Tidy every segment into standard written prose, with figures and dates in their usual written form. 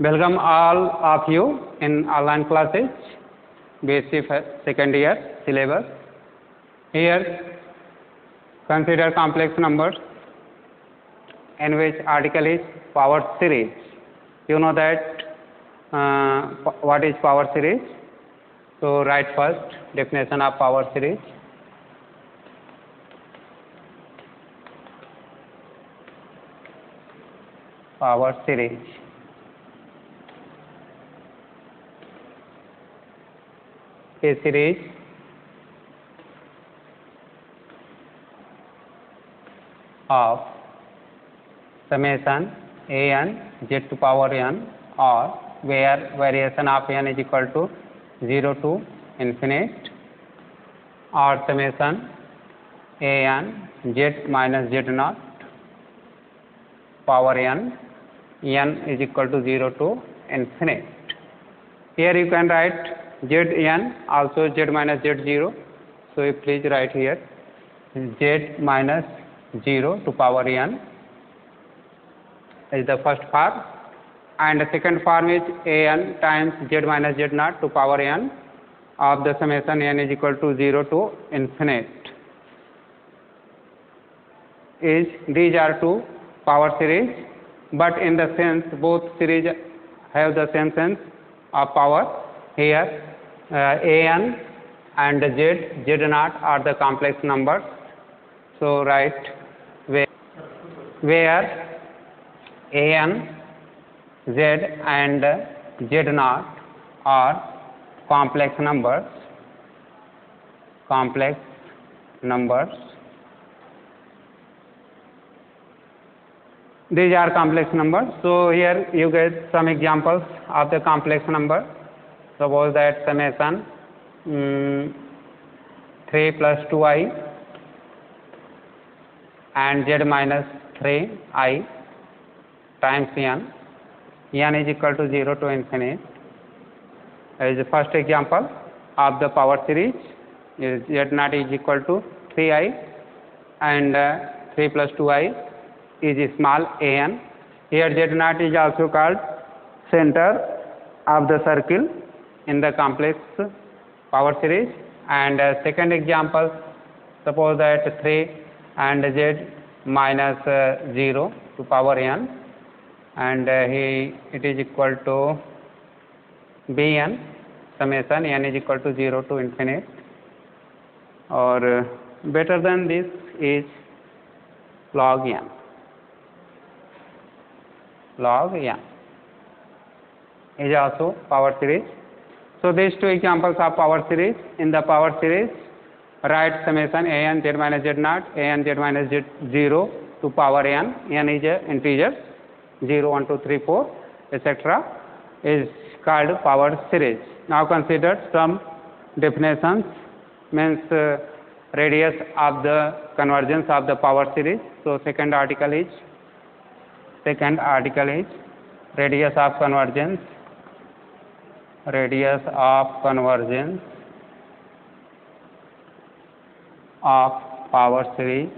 Welcome all of you in online classes, BSc second year syllabus. Here, consider complex numbers in which article is power series. You know that what is power series? So write first definition of power series. Power series. A series of summation an z to power n, or where variation of n is equal to 0 to infinite, or summation an z minus z naught power n is equal to 0 to infinite. Here you can write zn also z minus z0. So you please write here z minus 0 to power n is the first form, and the second form is an times z minus z naught to power n of the summation n is equal to 0 to infinite. These are two power series, but in the sense both series have the same sense of power. Here an and z naught are the complex numbers. So write where an, z and z naught are complex numbers. These are complex numbers. So here you get some examples of the complex number. Suppose that summation 3 plus 2i and z minus 3i times n is equal to 0 to infinite is the first example of the power series. Z naught is equal to 3i and 3 plus 2i is small an. Here z naught is also called center of the circle in the complex power series. And second example, suppose that 3 and z minus 0 to power n, and it is equal to bn summation n is equal to 0 to infinite, or better than this is log n. Log n is also power series. So these two examples of power series. In the power series, write summation an z minus z naught an z minus z 0 to power n. N is a integer 0, 1, 2, 3, 4, etc. is called power series. Now consider some definitions, means radius of the convergence of the power series. So second article is radius of convergence of power series.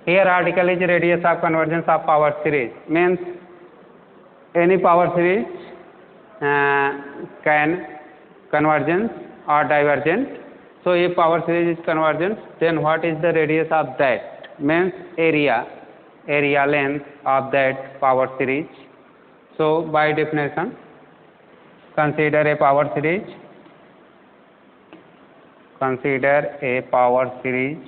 Here article is radius of convergence of power series, means any power series can convergence or divergent. So if power series is convergent, then what is the radius of that? Means area length of that power series. So by definition, consider a power series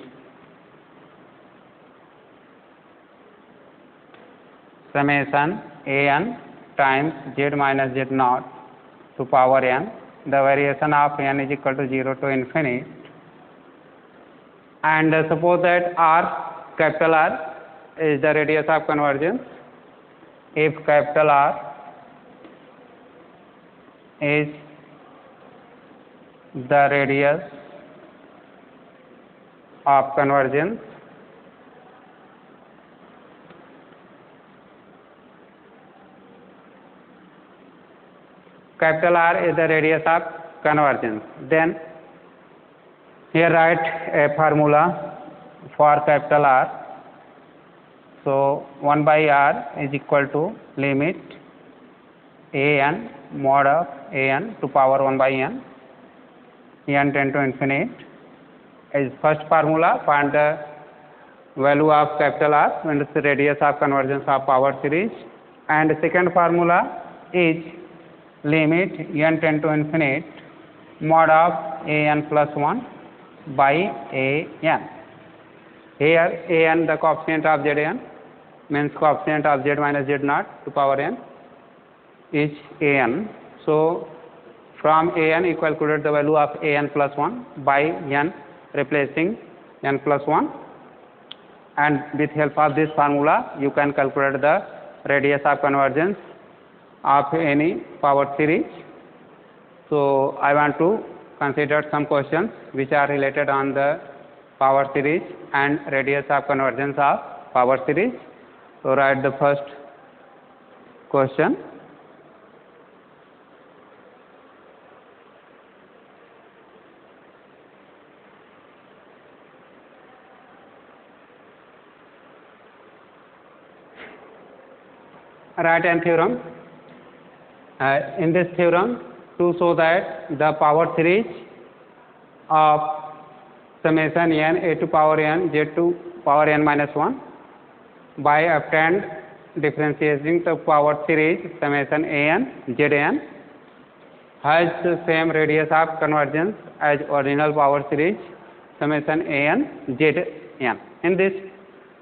summation an times z minus z naught to power n. The variation of n is equal to 0 to infinite, and suppose that r, capital R, is the radius of convergence. If capital R is the radius of convergence, capital R is the radius of convergence, then here write a formula for capital R. So 1 by R is equal to limit a n mod of a n to power 1 by n tend to infinite. Is first formula, find the value of capital R when it's the radius of convergence of power series, and the second formula is limit n tend to infinite mod of a n plus 1 by a n. Here a n the coefficient of z n, means coefficient of z minus z naught to power n is a n. So from a n you calculate the value of a n plus 1 by n, replacing n plus 1, and with help of this formula you can calculate the radius of convergence of any power series. So I want to consider some questions which are related on the power series and radius of convergence of power series. So write the first question. Write an theorem. In this theorem, to show that the power series of summation n a to power n z to power n minus 1 by obtained differentiating the power series summation a n z n has the same radius of convergence as original power series summation a n z n. In this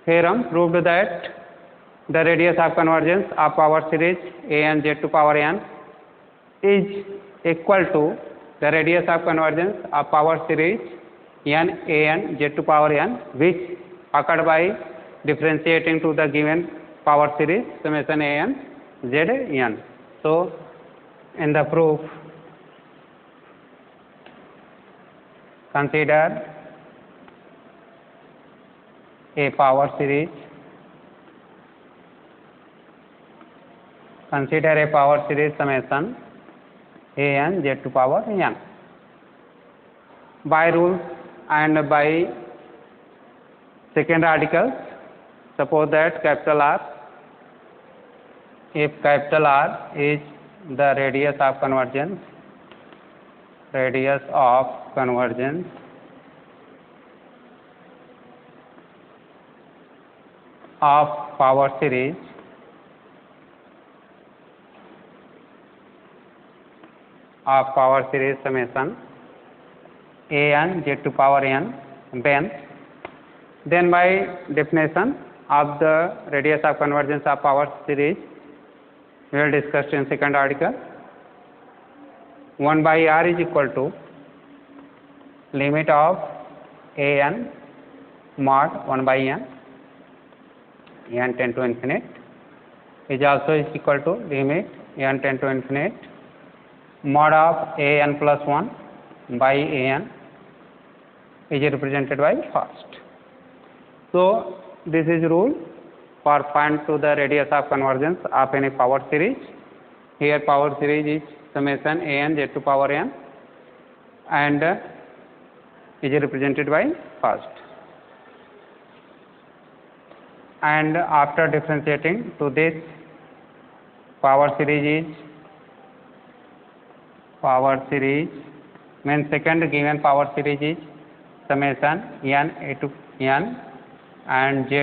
theorem proved that the radius of convergence of power series a n z to power n is equal to the radius of convergence of power series n a n z to power n, which occurred by differentiating to the given power series summation a n z n. So in the proof, consider a power series. Consider a power series summation a n z to power n. By rules and by second articles, suppose that capital R, if capital R is the radius of convergence of power series summation a n z to power n, then by definition of the radius of convergence of power series we will discuss in second article. 1 by R is equal to limit of a n mod 1 by n tend to infinite is also is equal to limit n tend to infinite mod of a n plus 1 by a n is represented by first. So this is rule for find to the radius of convergence of any power series. Here power series is summation a n z to power n and is represented by first. And after differentiating to this power series means second given power series is summation n a to n and z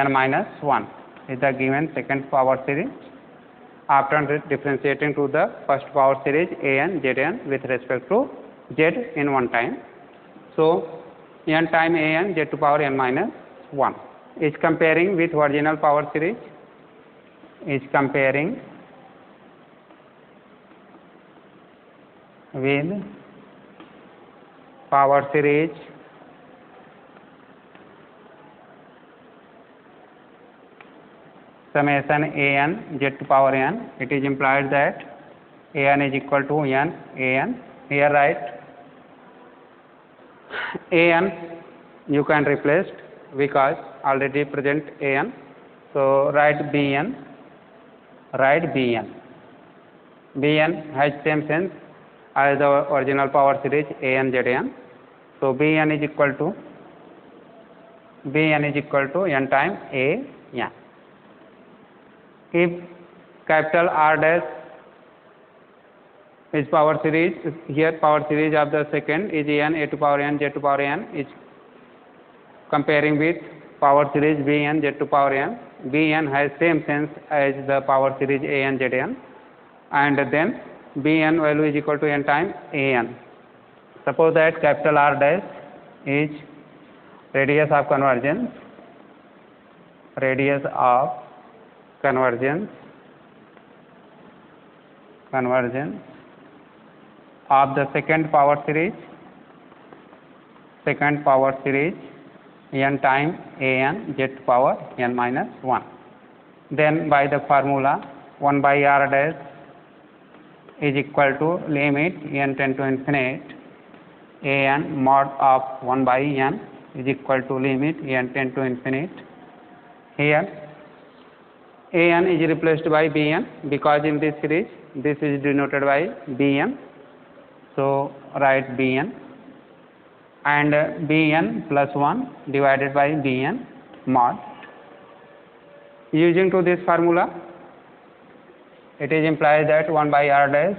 n minus 1 is the given second power series. After differentiating to the first power series a n z n with respect to z in one time, so n time a n z to power n minus 1 is comparing with original power series, is comparing with power series summation a n z to power n. It is implied that a n is equal to n a n. Here write a n you can replace because already present a n. So write b n. B n has same sense as the original power series a n z n. So b n is equal to Bn is equal to n time A n. If capital R dash is power series, here power series of the second is n a to power n z to power n is comparing with power series Bn z to power n. Bn has same sense as the power series an zn, and then Bn value is equal to n time an. Suppose that capital R dash is radius of convergence of the second power series n time an z to power n minus 1. Then by the formula 1 by r dash is equal to limit n tend to infinite an mod of 1 by n is equal to limit n tend to infinite. Here an is replaced by bn because in this series this is denoted by bn. So write bn and bn plus 1 divided by bn mod. Using to this formula, it is implies that 1 by r dash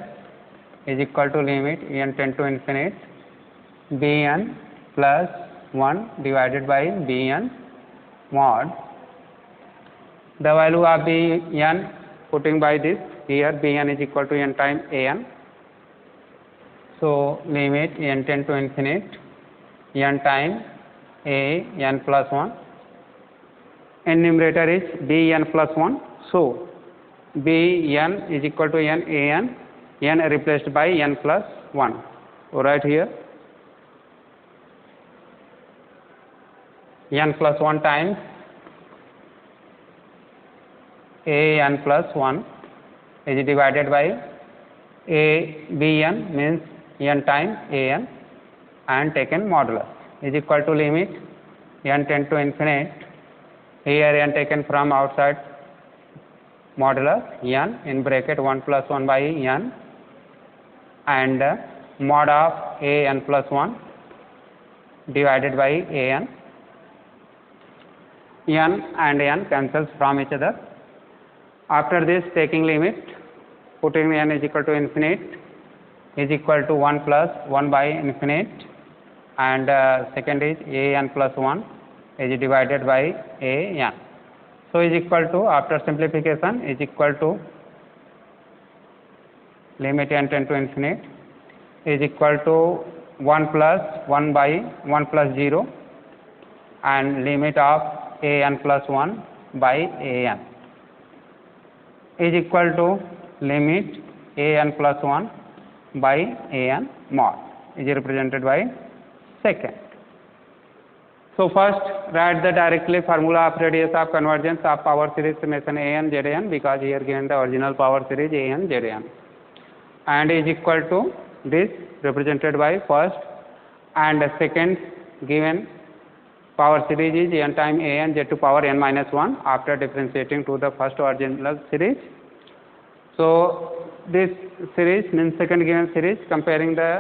is equal to limit n tend to infinite bn plus 1 divided by bn mod. The value of bn putting by this here, bn is equal to n time an. So limit n tend to infinite n time a n plus 1. In numerator is bn plus 1. So bn is equal to n an, n replaced by n plus 1. So right here n plus 1 times a n plus 1 is divided by a bn means n time an and taken modulus is equal to limit n tend to infinite. Here n taken from outside modulus n in bracket 1 plus 1 by n and mod of a n plus 1 divided by a n. N and n cancels from each other. After this, taking limit, putting n is equal to infinite is equal to 1 plus 1 by infinite, and second is a n plus 1 is divided by a n. So is equal to, after simplification, is equal to limit n tend to infinite is equal to 1 plus 1 by 1 plus 0 and limit of a n plus 1 by a n is equal to limit a n plus 1 by a n mod is represented by second. So first write the directly formula of radius of convergence of power series summation a n z n, because here given the original power series a n z n, and is equal to this represented by first, and second given power series is n time a n z to power n minus 1 after differentiating to the first original series. So this series means second given series comparing the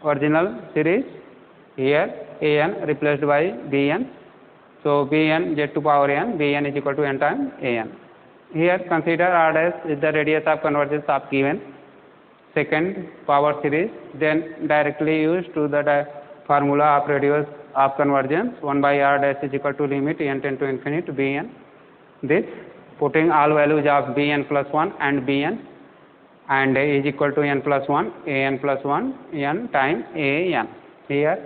original series. Here a n replaced by b n. So b n z to power n, b n is equal to n time a n. Here consider r dash is the radius of convergence of given second power series, then directly use to the formula of radius of convergence 1 by r dash is equal to limit n tend to infinite b n. This putting all values of b n plus 1 and b n and is equal to n plus 1 a n plus 1 n time a n. Here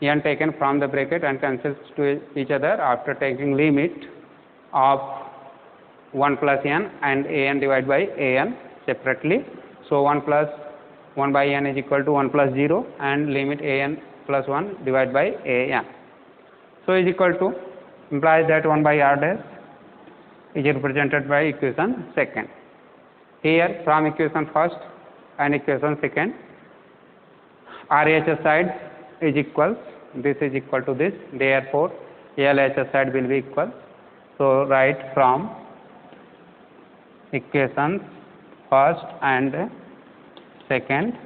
n taken from the bracket and cancels to each other after taking limit of 1 plus n and a n divided by a n separately. So 1 plus 1 by n is equal to 1 plus 0 and limit a n plus 1 divided by a n. So is equal to implies that 1 by r dash is represented by equation second. Here from equation first and equation second, RHS side is equal, this is equal to this, therefore LHS side will be equal. So write from equations first and second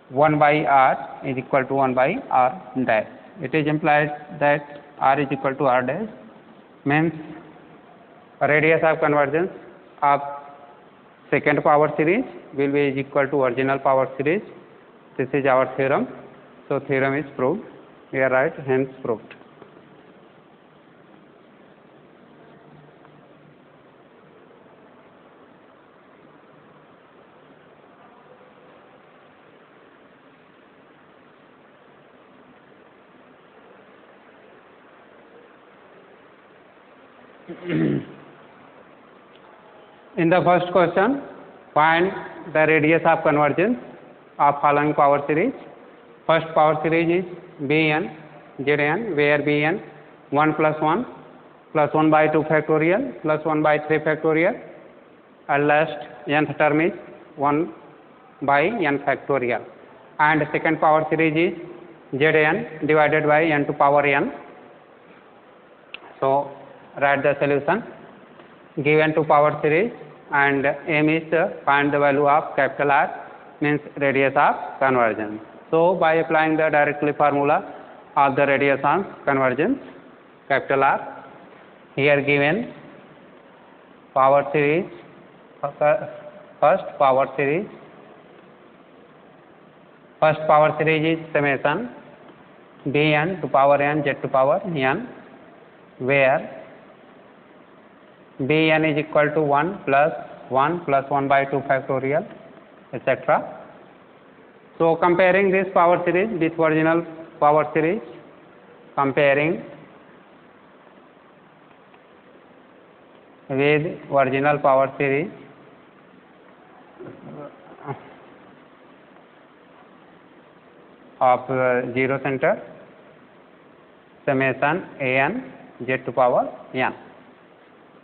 1 by r is equal to 1 by r dash. It is implied that r is equal to r dash, means radius of convergence of second power series will be is equal to original power series. This is our theorem. So theorem is proved. We are right, hence proved. In the first question, find the radius of convergence of following power series. First power series is Bn, Zn, where Bn 1 plus 1 plus 1 by 2 factorial plus 1 by 3 factorial, and last nth term is 1 by n factorial. And second power series is Zn divided by n to power n. So write the solution given to power series, and aim is find the value of capital R, means radius of convergence. So by applying the directly formula of the radius of convergence, capital R, here given power series, first power series is summation Bn to power n z to power n, where Bn is equal to 1 plus 1 plus 1 by 2 factorial, etc. So comparing this power series with original power series, comparing with original power series, of zero center, summation an z to power n.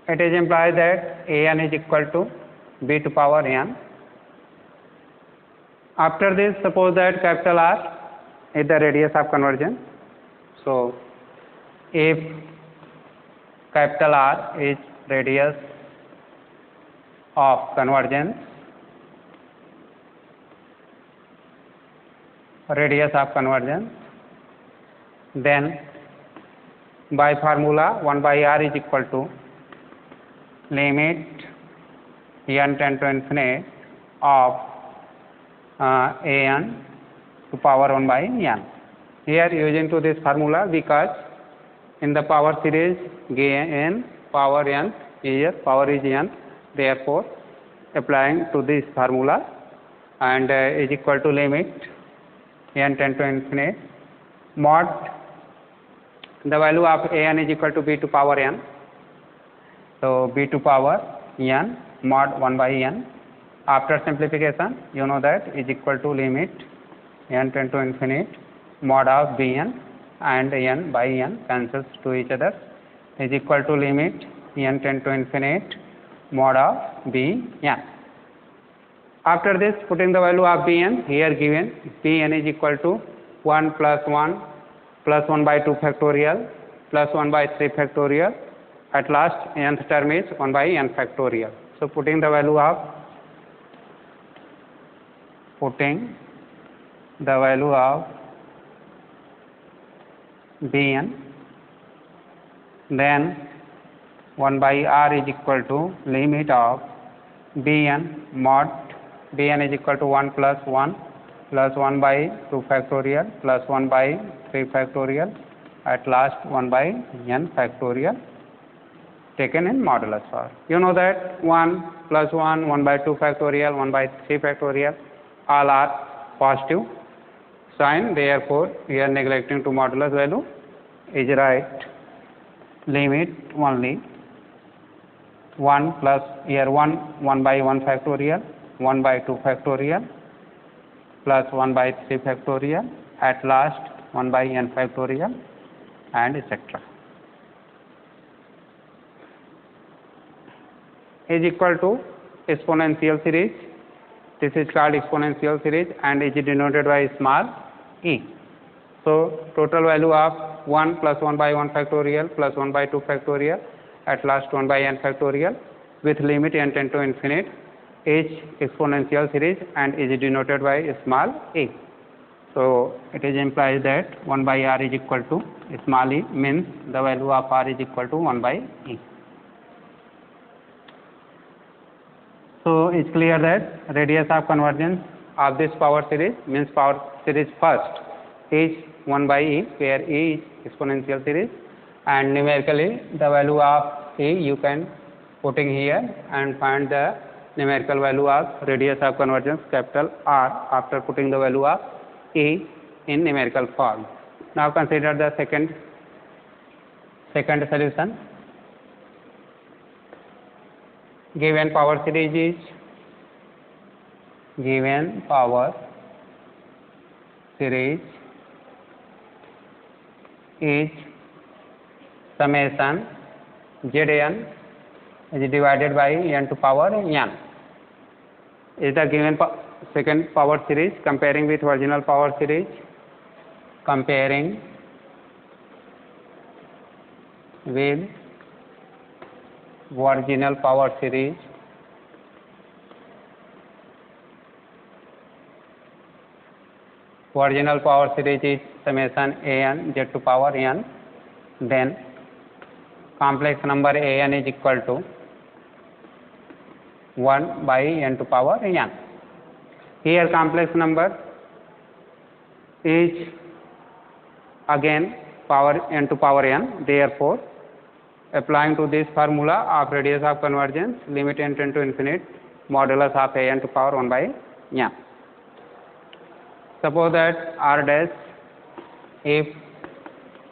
It is implied that an is equal to b to power n. After this, suppose that capital R is the radius of convergence. So if capital R is radius of convergence, then by formula 1 by r is equal to limit n tend to infinite of an to power 1 by n. Here using to this formula, because in the power series n power n is n, therefore applying to this formula, and is equal to limit n tend to infinite mod the value of an is equal to b to power n. So b to power n mod 1 by n. After simplification, you know that is equal to limit n tend to infinite mod of bn, and n by n cancels to each other, is equal to limit n tend to infinite mod of bn. After this, putting the value of bn, here given bn is equal to 1 plus 1 plus 1 by 2 factorial plus 1 by 3 factorial, at last nth term is 1 by n factorial. So putting the value of bn, then 1 by r is equal to limit of bn mod bn is equal to 1 plus 1 plus 1 by 2 factorial plus 1 by 3 factorial, at last 1 by n factorial, taken in modulus form. You know that 1 plus 1, 1 by 2 factorial, 1 by 3 factorial, all are positive sign, therefore we are neglecting to modulus value, is right limit only 1 plus here 1 by 1 factorial, 1 by 2 factorial plus 1 by 3 factorial, at last 1 by n factorial, and etc. is equal to exponential series. This is called exponential series and is denoted by small e. So total value of 1 plus 1 by 1 factorial plus 1 by 2 factorial, at last 1 by n factorial, with limit n tend to infinite, is exponential series and is denoted by small a. So it is implies that 1 by r is equal to small e, means the value of r is equal to 1 by e. So it's clear that radius of convergence of this power series means power series first is 1 by e, where e is exponential series, and numerically the value of e you can putting here and find the numerical value of radius of convergence capital R after putting the value of e in numerical form. Now consider the second solution. Given power series is summation Zn is divided by n to power n. Is the given second power series comparing with original power series, comparing with original power series, original power series is summation an z to power n, then complex number an is equal to 1 by n to power n. Here complex number is again power n to power n, therefore applying to this formula of radius of convergence, limit n tend to infinite, modulus of a n to power 1 by n. Suppose that r dash, if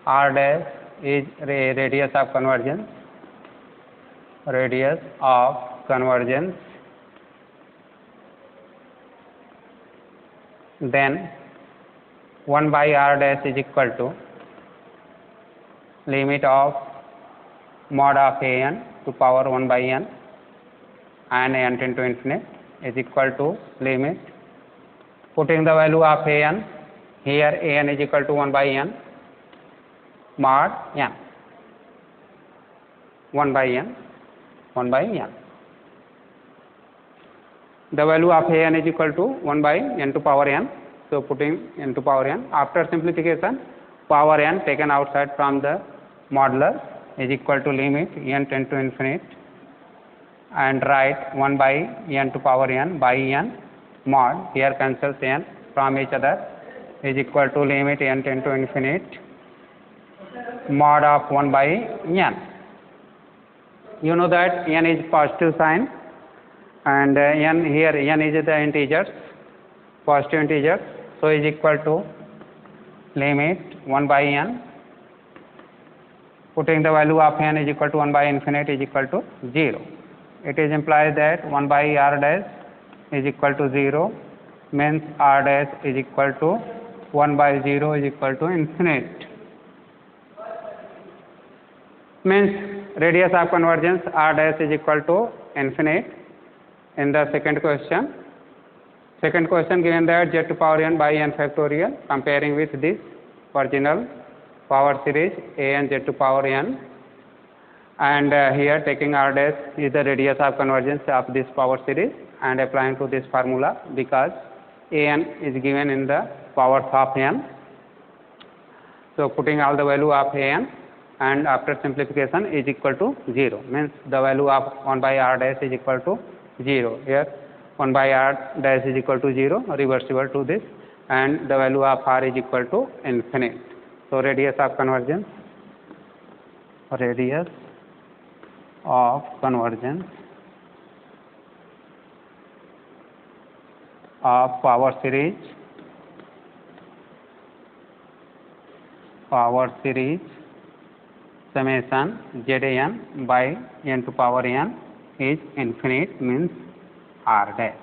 r dash is radius of convergence, then 1 by r dash is equal to limit of mod of a n to power 1 by n and n tend to infinite is equal to limit, putting the value of a n, here a n is equal to 1 by n mod n, 1 by n. The value of a n is equal to 1 by n to power n. So putting n to power n, after simplification power n taken outside from the modular is equal to limit n tend to infinite, and write 1 by n to power n by n mod, here cancels n from each other, is equal to limit n tend to infinite mod of 1 by n. You know that n is positive sign, and n here n is the integers, positive integers, so is equal to limit 1 by n, putting the value of n is equal to 1 by infinite is equal to 0. It is implies that 1 by r dash is equal to 0, means r dash is equal to 1 by 0 is equal to infinite, means radius of convergence r dash is equal to infinite. In the second question given that z to power n by n factorial, comparing with this original power series a n z to power n, and here taking r dash is the radius of convergence of this power series and applying to this formula, because a n is given in the powers of n. So putting all the value of a n and after simplification is equal to 0, means the value of 1 by r dash is equal to 0. Here 1 by r dash is equal to 0, reversible to this, and the value of r is equal to infinite. So radius of convergence of power series summation Zn by n to power n is infinite, means r dash.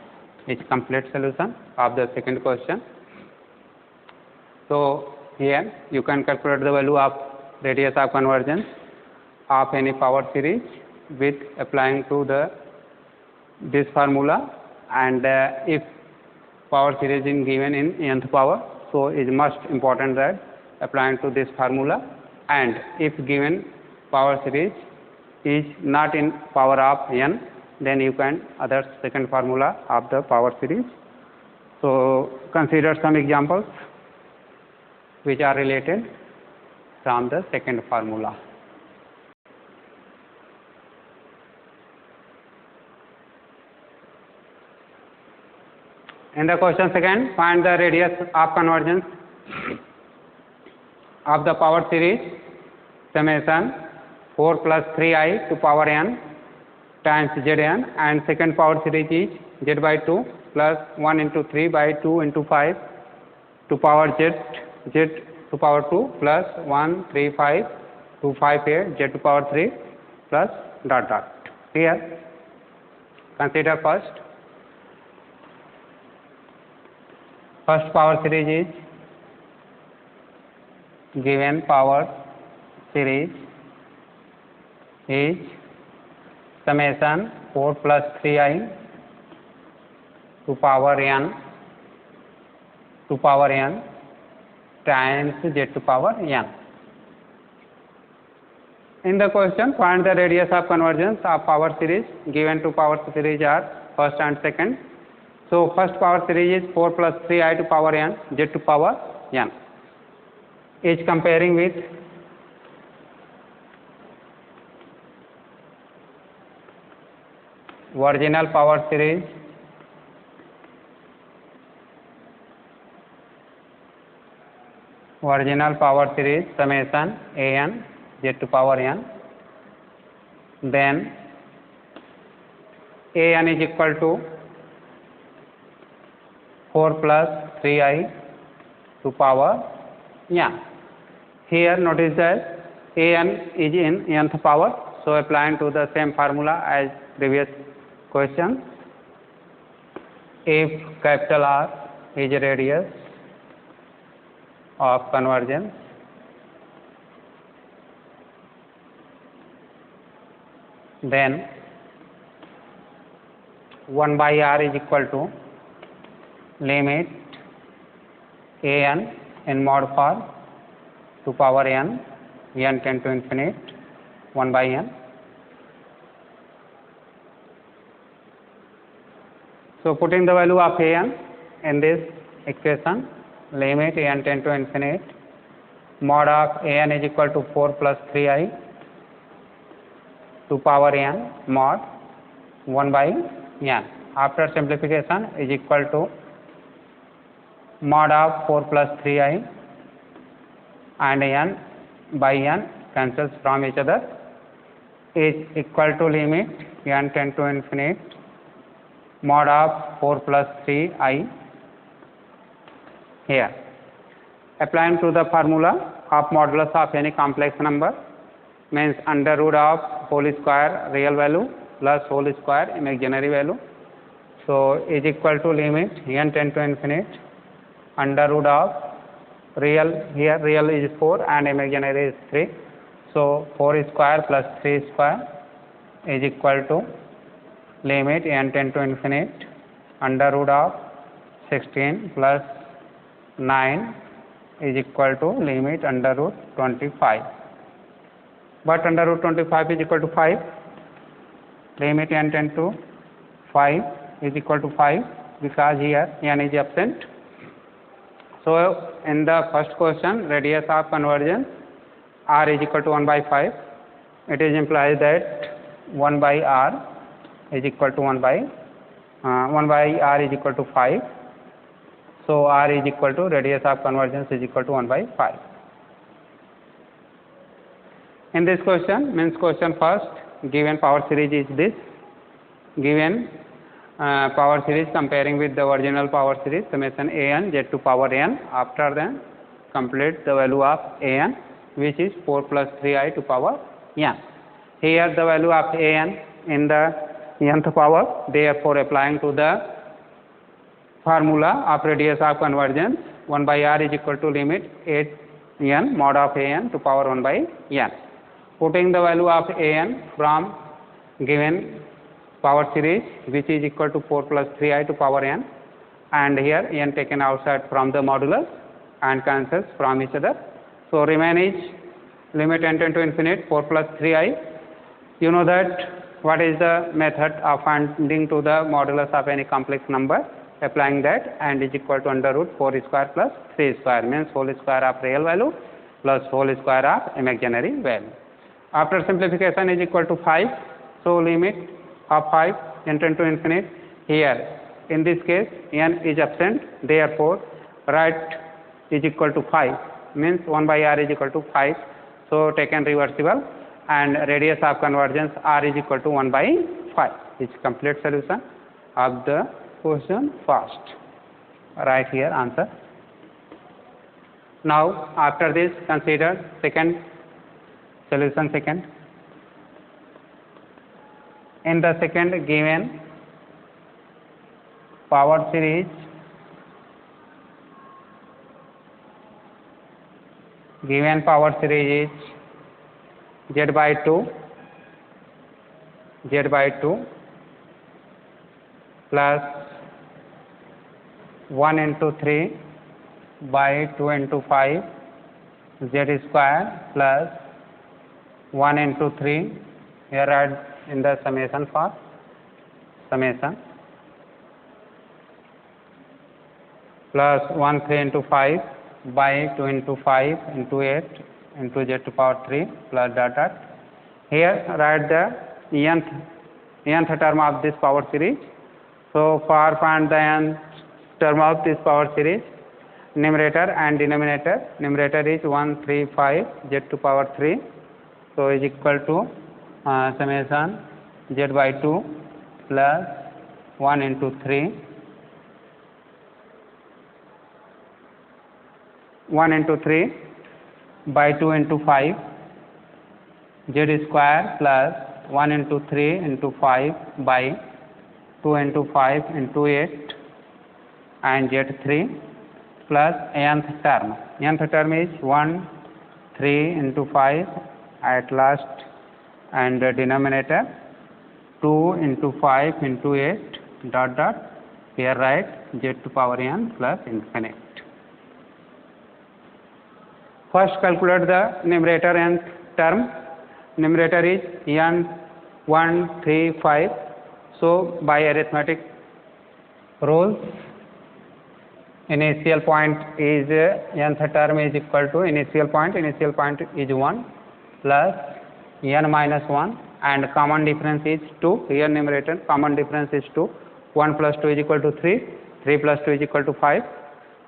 Is complete solution of the second question. So here you can calculate the value of radius of convergence of any power series with applying to this formula, and if power series is given in nth power, so it is most important that applying to this formula, and if given power series is not in power of n, then you can other second formula of the power series. So consider some examples. which are related from the second formula. In the question second, find the radius of convergence of the power series summation 4 plus 3i to power n times Zn, and second power series is Z by 2 plus 1 into 3 by 2 into 5 to power Z to power 2 plus 1 3 5 2 5 here Z to power 3 plus dot dot. Here consider first power series is given power series is summation 4 plus 3i to power n times Z to power n. In the question, find the radius of convergence of power series. Given two power series are first and second. So first power series is 4 plus 3i to power n Z to power n. Is comparing with original power series summation an Z to power n, then an is equal to 4 plus 3i to power n. Here notice that an is in nth power, so applying to the same formula as previous question. If capital R is a radius of convergence, then 1 by R is equal to limit an in mod form to power n tend to infinite 1 by n. So putting the value of an in this equation, limit an tend to infinite mod of an is equal to 4 plus 3i to power n mod 1 by n. After simplification is equal to mod of 4 plus 3i and n by n cancels from each other is equal to limit n tend to infinite mod of 4 plus 3i here. Applying to the formula of modulus of any complex number means under root of whole square real value plus whole square imaginary value. So is equal to limit n tend to infinite under root of real, here real is 4 and imaginary is 3. So 4 square plus 3 square is equal to limit n tend to infinite under root of 16 plus 9 is equal to limit under root 25. But under root 25 is equal to 5. Limit n tend to 5 is equal to 5 because here n is absent. So in the first question, radius of convergence r is equal to 1 by 5. It is implies that 1 by r is equal to 1 by r is equal to 5. So r is equal to radius of convergence is equal to 1 by 5. In this question, means question first, given power series is this, given power series comparing with the original power series summation an Z to power n. After then complete the value of an, which is 4 plus 3i to power n. Here the value of an in the nth power, therefore applying to the formula of radius of convergence 1 by r is equal to limit 8n mod of an to power 1 by n. Putting the value of an from given power series, which is equal to 4 plus 3i to power n, and here n taken outside from the modulus and cancels from each other. So remain is limit n tend to infinite 4 plus 3i. You know that what is the method of finding to the modulus of any complex number? applying that, and is equal to under root 4 square plus 3 square, means whole square of real value plus whole square of imaginary value. After simplification is equal to 5, so limit of 5 enter into infinite. Here in this case n is absent, therefore right is equal to 5, means 1 by r is equal to 5, so taken reversible, and radius of convergence r is equal to 1 by 5. It's complete solution of the question first. Right here answer. Now after this consider second solution. Second, in the second given power series is z by 2 plus 1 into 3 by 2 into 5 z square plus 1 into 3, here add in the summation for summation, plus 1 3 into 5 by 2 into 5 into 8 into z to power 3 plus dot dot. Here write the nth term of this power series. So for find the nth term of this power series, numerator and denominator, numerator is 1 3 5 z to power 3, so is equal to summation z by 2 plus 1 into 3 by 2 into 5 z square plus 1 into 3 into 5 by 2 into 5 into 8 and z3 plus nth term. Nth term is 1 3 into 5 at last, and the denominator 2 into 5 into 8 dot dot, here write z to power n plus infinite. First calculate the numerator nth term. Numerator is n 1 3 5, so by arithmetic rules, initial point is nth term is equal to initial point is 1 plus n minus 1, and common difference is 2. Here numerator common difference is 2. 1 plus 2 is equal to 3, 3 plus 2 is equal to 5,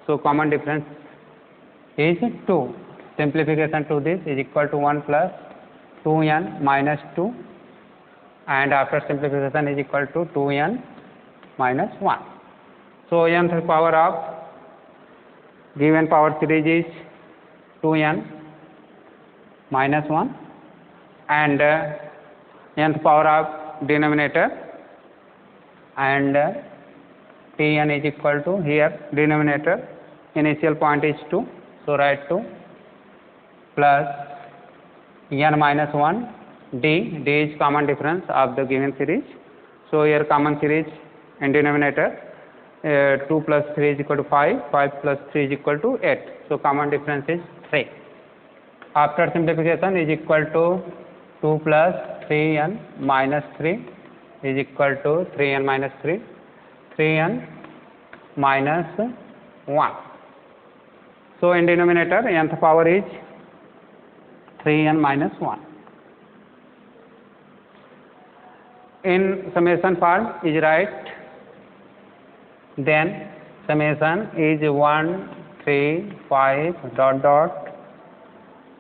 so common difference is 2. Simplification to this is equal to 1 plus 2n minus 2, and after simplification is equal to 2n minus 1. So nth power of given power series is 2n minus 1, and nth power of denominator, and Tn is equal to, here denominator initial point is 2, so write 2 plus n minus 1 d is common difference of the given series, so here common series in denominator 2 plus 3 is equal to 5, 5 plus 3 is equal to 8, so common difference is 3. After simplification is equal to 2 plus 3n minus 3 is equal to 3n minus 3, 3n minus 1. So in denominator nth power is 3n minus 1. In summation form is right, then summation is 1 3 5 dot dot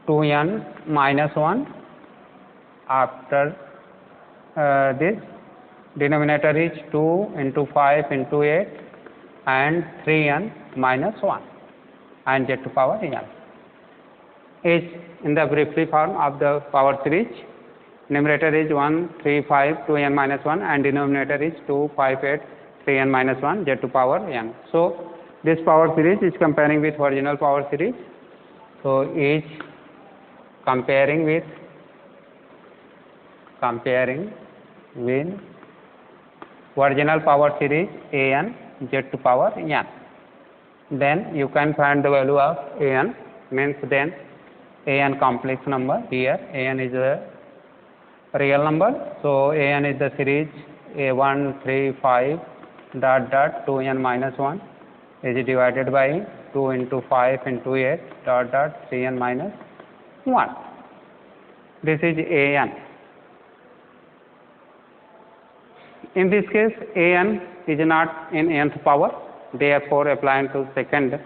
2n minus 1. After this denominator is 2 into 5 into 8 and 3n minus 1, and z to power n is in the briefly form of the power series. Numerator is 1 3 5 2n minus 1, and denominator is 2 5 8 3n minus 1 z to power n. So this power series is comparing with original power series, so is comparing with original power series an z to power n. Then you can find the value of an, means then an complex number. Here an is a real number, so an is the series a1 3 5 dot dot 2n minus 1 is divided by 2 into 5 into 8 dot dot 3n minus 1. This is an. In this case, an is not in nth power, therefore applying to second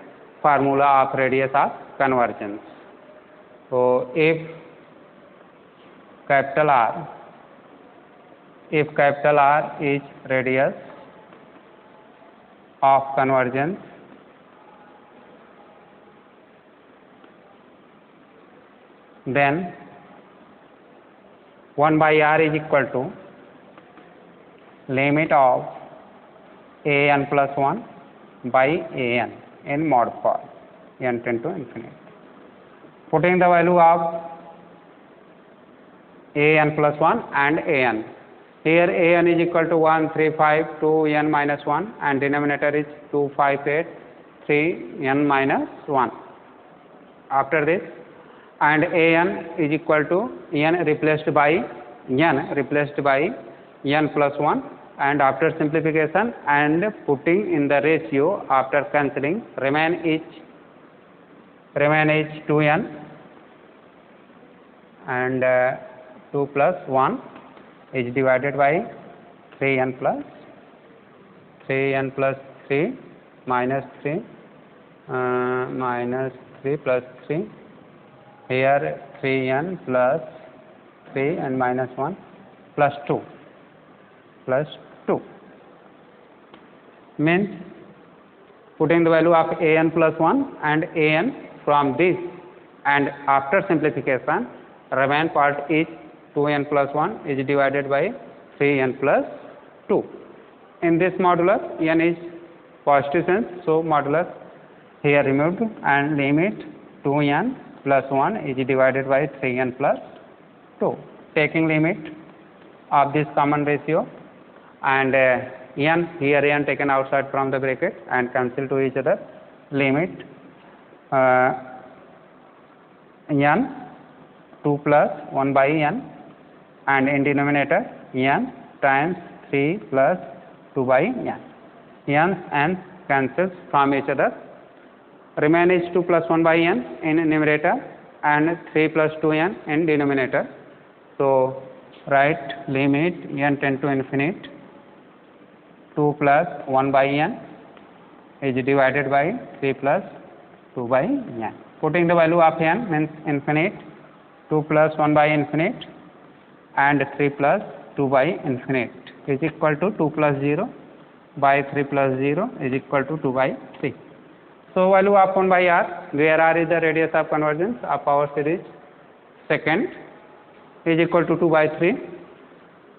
formula of radius of convergence. So if capital R is radius of convergence, then 1 by R is equal to limit of an plus 1 by an in mod form, n tend to infinity. Putting the value of an plus 1 and an. Here an is equal to 1, 3, 5, 2 n minus 1 and denominator is 2, 5, 8, 3 n minus 1. After this, and an is equal to n replaced by n plus 1, and after simplification and putting in the ratio after cancelling remain is 2n and 2 plus 1 is divided by 3n plus 3 minus 3 plus 3, here 3n plus 3 and minus 1 plus 2 means putting the value of an plus 1 and an from this, and after simplification remaining part is 2n plus 1 is divided by 3n plus 2. In this modulus n is positive sense, so modulus here removed and limit 2n plus 1 is divided by 3n plus 2. Taking limit of this common ratio and n, here n taken outside from the bracket and cancel to each other, limit n 2 plus 1 by n and in denominator n times 3 plus 2 by n. N cancels from each other, remain is 2 plus 1 by n in numerator and 3 plus 2n in denominator. So write limit n tend to infinite 2 plus 1 by n is divided by 3 plus 2 by n. Putting the value of n means infinite, 2 plus 1 by infinite and 3 plus 2 by infinite is equal to 2 plus 0 by 3 plus 0 is equal to 2 by 3. So value of 1 by r, where r is the radius of convergence of our series second, is equal to 2 by 3.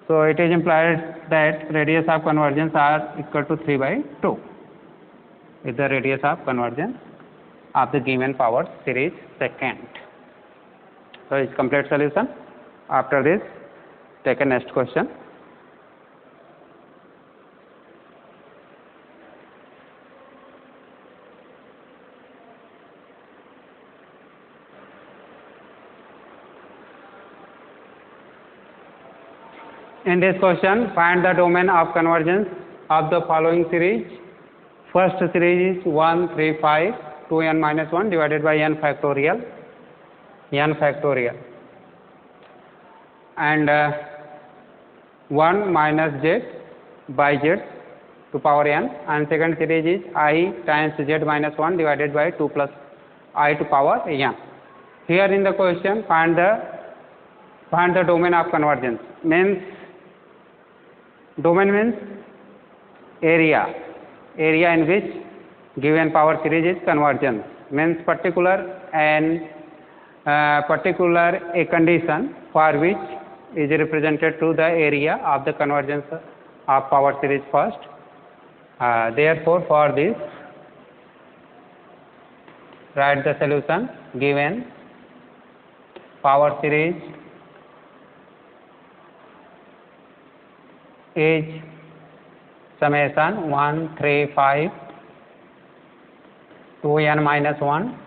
So it is implied that radius of convergence are equal to 3 by 2 is the radius of convergence of the given power series second. So it's complete solution. After this, take a next question. In this question, find the domain of convergence of the following series. First series is 1, 3, 5, 2n minus 1 divided by n factorial, and 1 minus z by z to power n, and second series is I times z minus 1 divided by 2 plus I to power n. Here in the question, find the domain of convergence. Means domain means area in which given power series is convergence, means particular a condition for which is represented to the area of the convergence of power series first. Therefore, for this, write the solution. Given power series is summation 1, 3, 5, 2n minus 1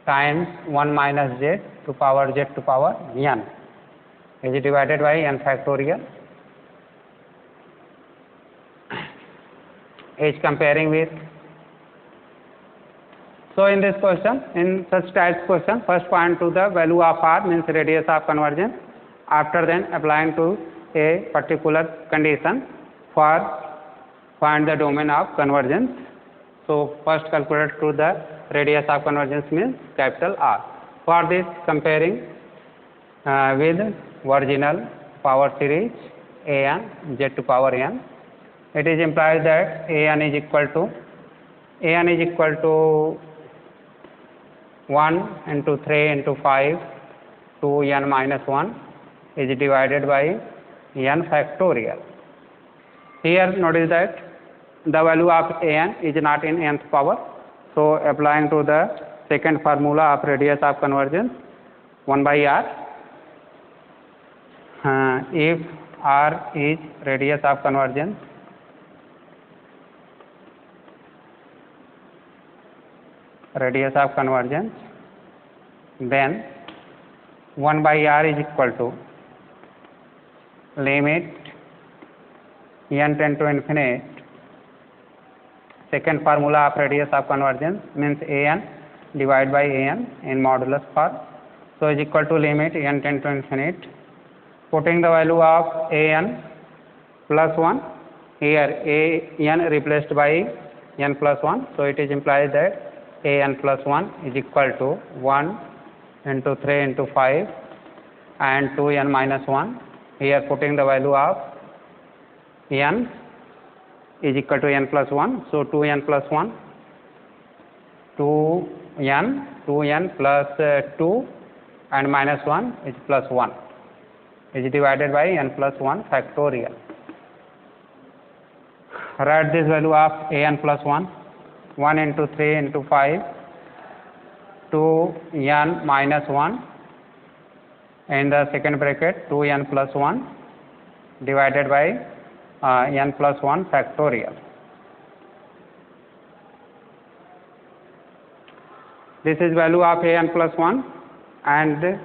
times 1 minus z to power n is divided by n factorial. is comparing with. So in this question, in such types question, first point to the value of r means radius of convergence. After then applying to a particular condition for find the domain of convergence. So first calculate to the radius of convergence means capital R. For this comparing with original power series an z to power n, it is implied that an is equal to 1 into 3 into 5 to n minus 1 is divided by n factorial. Here notice that the value of an is not in nth power. So applying to the second formula of radius of convergence 1 by r, if r is radius of convergence, then 1 by r is equal to limit n tend to infinite. Second formula of radius of convergence means an divided by an in modulus form. So is equal to limit n tend to infinite. Putting the value of an plus 1, here an replaced by n plus 1. So it is implied that an plus 1 is equal to 1 into 3 into 5 and 2n minus 1. Here putting the value of n is equal to n plus 1. So 2n plus 1, 2n plus 2 and minus 1 is plus 1 is divided by n plus 1 factorial. Write this value of an plus 1 into 3 into 5 to n minus 1 in the second bracket 2n plus 1 divided by n plus 1 factorial. This is value of an plus 1, and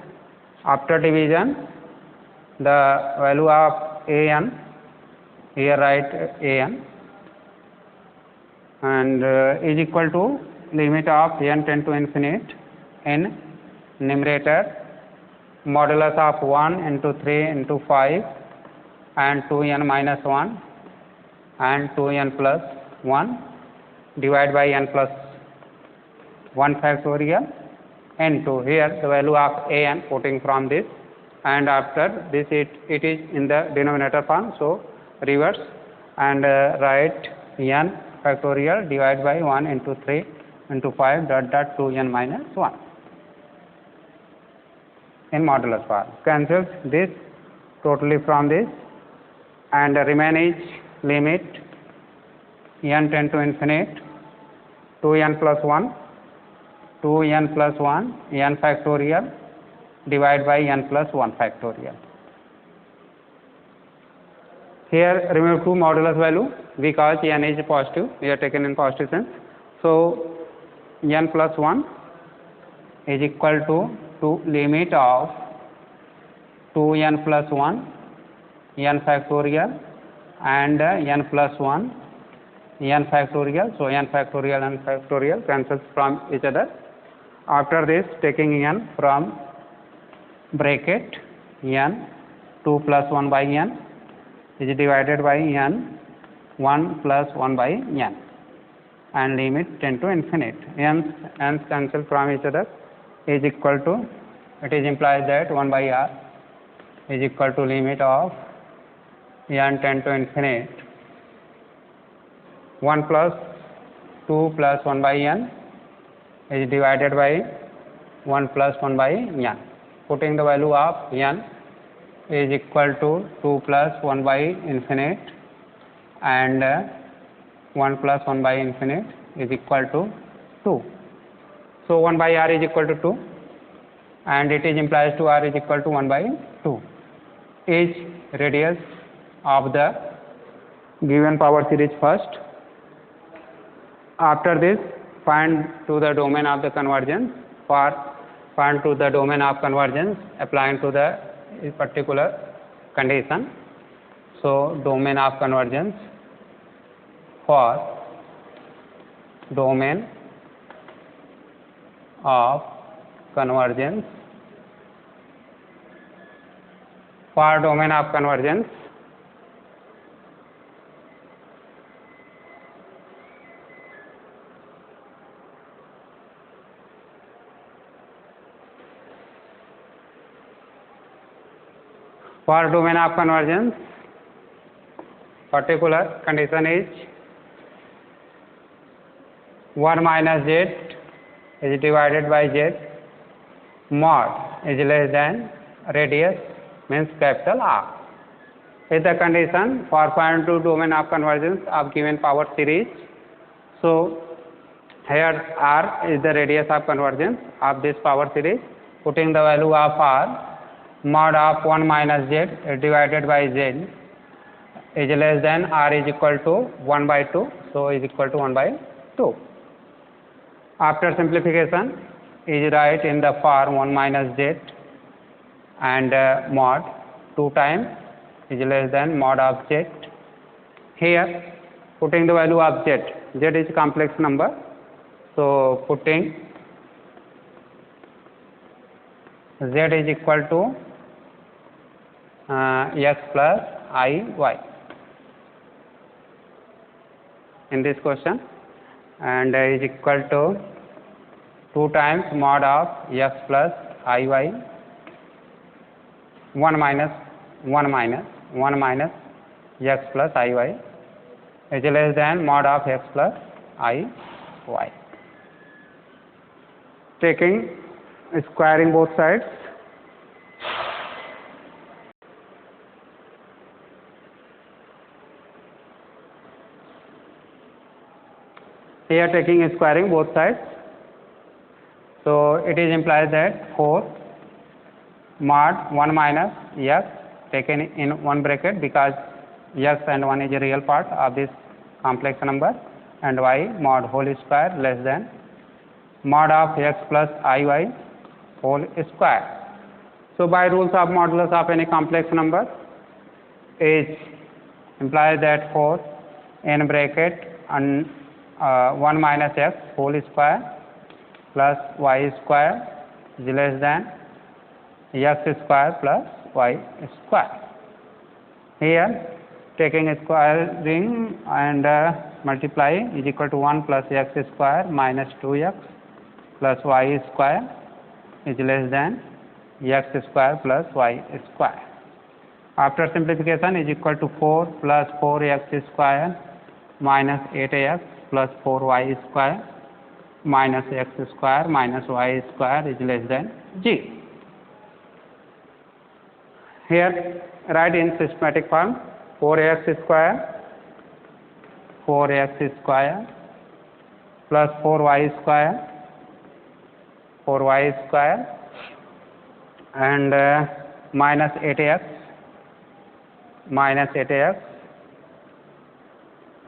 after division the value of an, here write an, and is equal to limit of n tend to infinite in numerator modulus of 1 into 3 into 5 and 2n minus 1 and 2n plus 1 divided by n plus 1 factorial into here the value of an putting from this, and after this it is in the denominator form. So reverse and write n factorial divided by 1 into 3 into 5 dot 2n minus 1 in modulus form. Cancels this totally from this, and remain is limit n tend to infinite 2n plus 1 2n plus 1 n factorial divided by n plus 1 factorial. Here remove 2 modulus value because n is positive, we are taken in positive sense. So n plus 1 is equal to limit of 2n plus 1 n factorial and n plus 1 n factorial. So n factorial cancels from each other. After this taking n from bracket n 2 plus 1 by n is divided by n 1 plus 1 by n and limit tend to infinite. N's cancel from each other is equal to, it is implied that 1 by r is equal to limit of n tend to infinite 1 plus 2 plus 1 by n is divided by 1 plus 1 by n. Putting the value of n is equal to 2 plus 1 by infinite and 1 plus 1 by infinite is equal to 2. So 1 by r is equal to 2, and it is implies to r is equal to 1 by 2 is radius of the given power series first. After this find to the domain of the convergence. For find to the domain of convergence applying to the particular condition. So domain of convergence for domain of convergence, for domain of convergence particular condition is 1 minus z is divided by z mod is less than radius means capital R. Is the condition for find to domain of convergence of given power series. So here R is the radius of convergence of this power series. Putting the value of R, mod of 1 minus z divided by z is less than R is equal to 1 by 2, so is equal to 1 by 2. After simplification is write in the form 1 minus z and mod 2 times is less than mod of z. Here putting the value of z, z is complex number, so putting z is equal to x plus I y in this question, and is equal to 2 times mod of x plus I y 1 minus x plus I y is less than mod of x plus I y. Taking squaring both sides, here taking squaring both sides, so it is implies that 4 mod 1 minus x taken in one bracket because x and 1 is a real part of this complex number, and y mod whole square less than mod of x plus I y whole square. So by rules of modulus of any complex number is implies that 4 in bracket and 1 minus x whole square plus y square is less than x square plus y square. Here taking squaring and multiply is equal to 1 plus x square minus 2x plus y square is less than x square plus y square. After simplification is equal to 4 plus 4x square minus 8x plus 4y square minus x square minus y square is less than 0. Here write in systematic form 4x square plus 4y square and minus 8x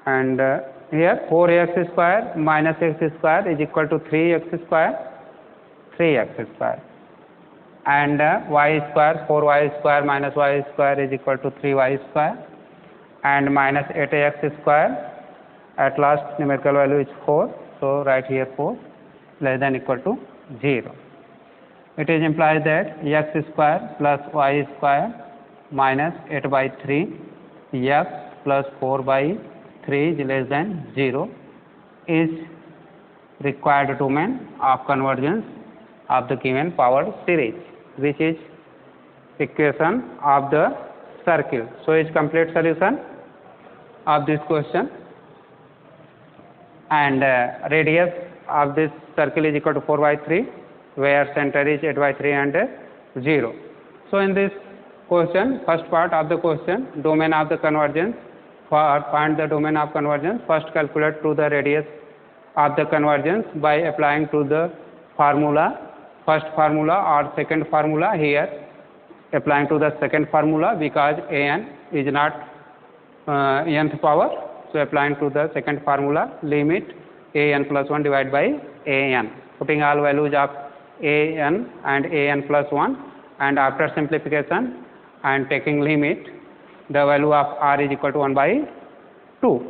and here 4x square minus x square is equal to 3x square and y square 4y square minus y square is equal to 3y square and minus 8x square. At last numerical value is 4, so write here 4 less than equal to 0. It is implies that x square plus y square minus 8 by 3 x plus 4 by 3 is less than 0 is required domain of convergence of the given power series, which is equation of the circle. So is complete solution of this question, and radius of this circle is equal to 4 by 3 where center is 8 by 3 and 0. So in this question, first part of the question, domain of the convergence, for find the domain of convergence, first calculate to the radius of the convergence by applying to the formula, first formula or second formula. Here applying to the second formula because an is not nth power, so applying to the second formula, limit an plus 1 divided by an, putting all values of an and an plus 1, and after simplification and taking limit, the value of r is equal to 1 by 2.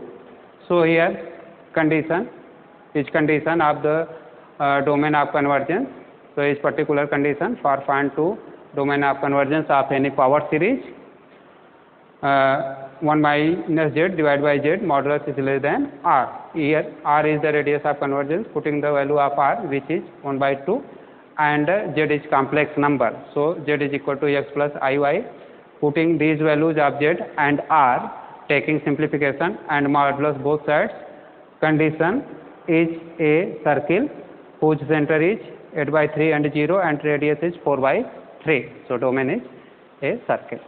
So here condition is condition of the domain of convergence. So is particular condition for find to domain of convergence of any power series 1 minus z divided by z modulus is less than r. Here r is the radius of convergence, putting the value of r which is 1 by 2, and z is complex number. So z is equal to x plus iy, putting these values of z and r, taking simplification and modulus both sides. Condition is a circle whose center is 8 by 3 and 0 and radius is 4 by 3. So domain is a circle.